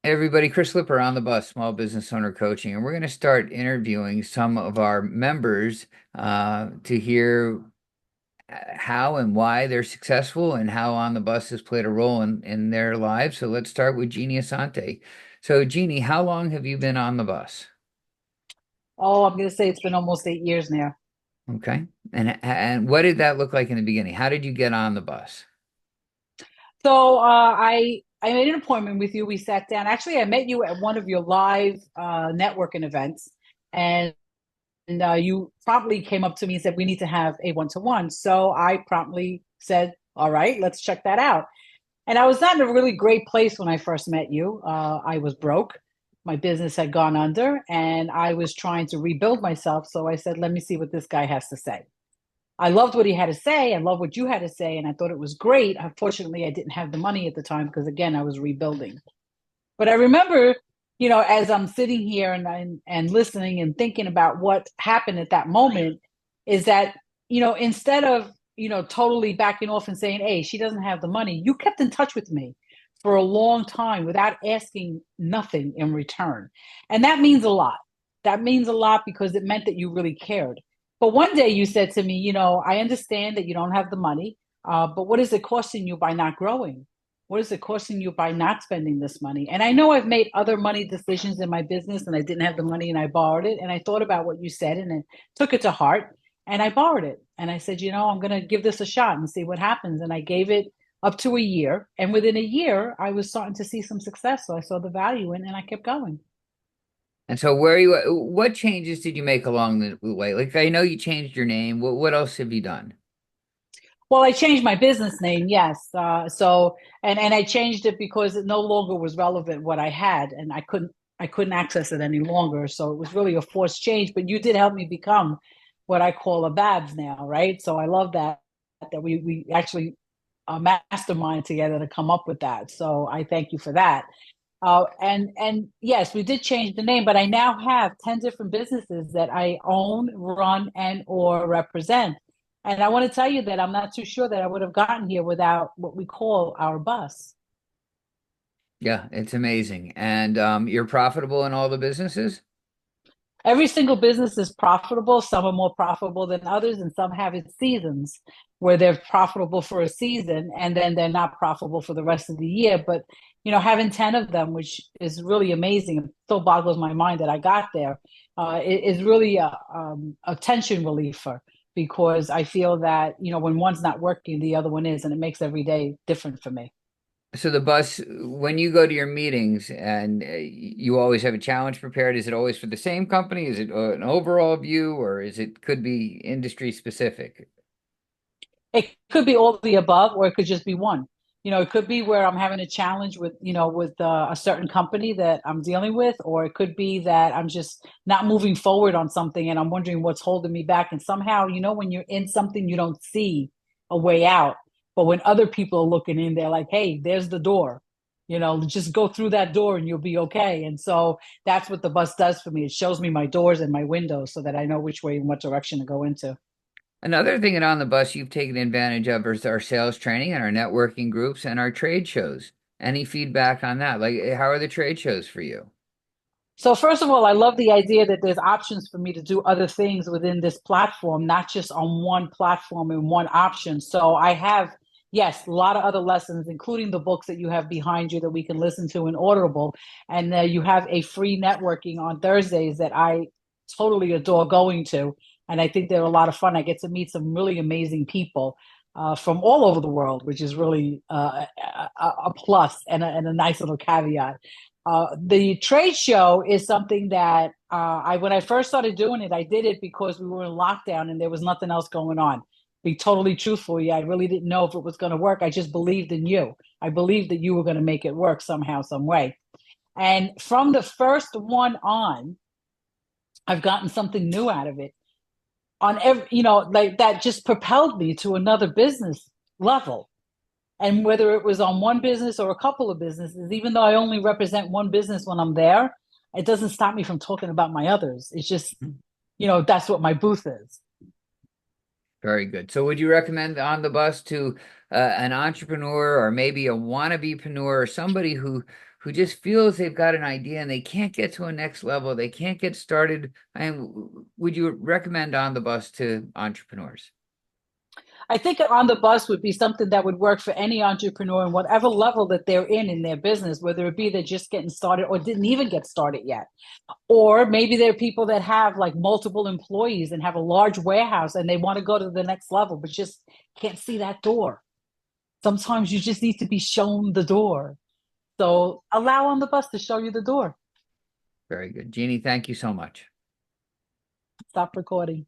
Hey everybody, Chris Lipper on the bus, small business owner coaching, and we're going to start interviewing some of our members to hear how and why they're successful and how on the bus has played a role in their lives. So let's start with Jeannie Asante. So Jeannie, how long have you been on the bus? Oh, I'm going to say it's been almost 8 years now. Okay, and what did that look like in the beginning? How did you get on the bus? So I made an appointment with you. We sat down. Actually, I met you at one of your live networking events, and you promptly came up to me and said we need to have a one-to-one. So I promptly said, "All right, let's check that out." And I was not in a really great place when I first met you. I was broke. My business had gone under, and I was trying to rebuild myself. So I said, "Let me see what this guy has to say." I loved what he had to say. I loved what you had to say, and I thought it was great. Unfortunately, I didn't have the money at the time because, again, I was rebuilding. But I remember, as I'm sitting here and listening and thinking about what happened at that moment, is that instead of totally backing off and saying, "Hey, she doesn't have the money," you kept in touch with me for a long time without asking nothing in return, and that means a lot. That means a lot because it meant that you really cared. But one day you said to me, "I understand that you don't have the money, but what is it costing you by not growing? What is it costing you by not spending this money?" And I know I've made other money decisions in my business and I didn't have the money and I borrowed it. And I thought about what you said and I took it to heart and I borrowed it. And I said, I'm going to give this a shot and see what happens. And I gave it up to a year. And within a year, I was starting to see some success. So I saw the value in it and I kept going. And so where you, what changes did you make along the way? Like I know you changed your name. What else have you done? Well, I changed my business name, yes. And I changed it because it no longer was relevant what I had, and I couldn't access it any longer. So it was really a forced change. But you did help me become what I call a Babs now, right? So I love that we actually mastermind together to come up with that. So I thank you for that. And yes, we did change the name, but I now have 10 different businesses that I own, run, and or represent. And I want to tell you that I'm not too sure that I would have gotten here without what we call our bus. Yeah, it's amazing. And you're profitable in all the businesses? Every single business is profitable. Some are more profitable than others, and some have its seasons where they're profitable for a season and then they're not profitable for the rest of the year. But having 10 of them, which is really amazing, it still boggles my mind that I got there, is really a tension reliever because I feel that when one's not working, the other one is, and it makes every day different for me. So the bus, when you go to your meetings and you always have a challenge prepared, is it always for the same company? Is it an overall view or is it could be industry specific? It could be all of the above, or it could just be one. It could be where I'm having a challenge with a certain company that I'm dealing with, or it could be that I'm just not moving forward on something and I'm wondering what's holding me back. And somehow, when you're in something, you don't see a way out. But when other people are looking in, they're like, "Hey, there's the door. Just go through that door and you'll be okay." And so that's what the bus does for me. It shows me my doors and my windows so that I know which way and what direction to go into. Another thing that on the bus you've taken advantage of is our sales training and our networking groups and our trade shows. Any feedback on that? Like, how are the trade shows for you? So first of all, I love the idea that there's options for me to do other things within this platform, not just on one platform and one option. So I have, yes, a lot of other lessons, including the books that you have behind you that we can listen to in Audible. And you have a free networking on Thursdays that I totally adore going to. And I think they're a lot of fun. I get to meet some really amazing people from all over the world, which is really a plus and a nice little caveat. The trade show is something that when I first started doing it, I did it because we were in lockdown and there was nothing else going on. Be totally truthful, yeah, I really didn't know if it was going to work. I just believed in you. I believed that you were going to make it work somehow, some way. And from the first one on, I've gotten something new out of it. On every, like that just propelled me to another business level. And whether it was on one business or a couple of businesses, even though I only represent one business when I'm there, it doesn't stop me from talking about my others. It's just, that's what my booth is. Very good. So would you recommend on the bus to an entrepreneur or maybe a wannabe-preneur or somebody who just feels they've got an idea and they can't get to a next level, they can't get started, and would you recommend On the Bus to entrepreneurs? I think on the bus would be something that would work for any entrepreneur in whatever level that they're in their business, whether it be they're just getting started or didn't even get started yet. Or maybe there are people that have like multiple employees and have a large warehouse and they want to go to the next level, but just can't see that door. Sometimes you just need to be shown the door. So allow on the bus to show you the door. Very good. Jeannie, thank you so much. Stop recording.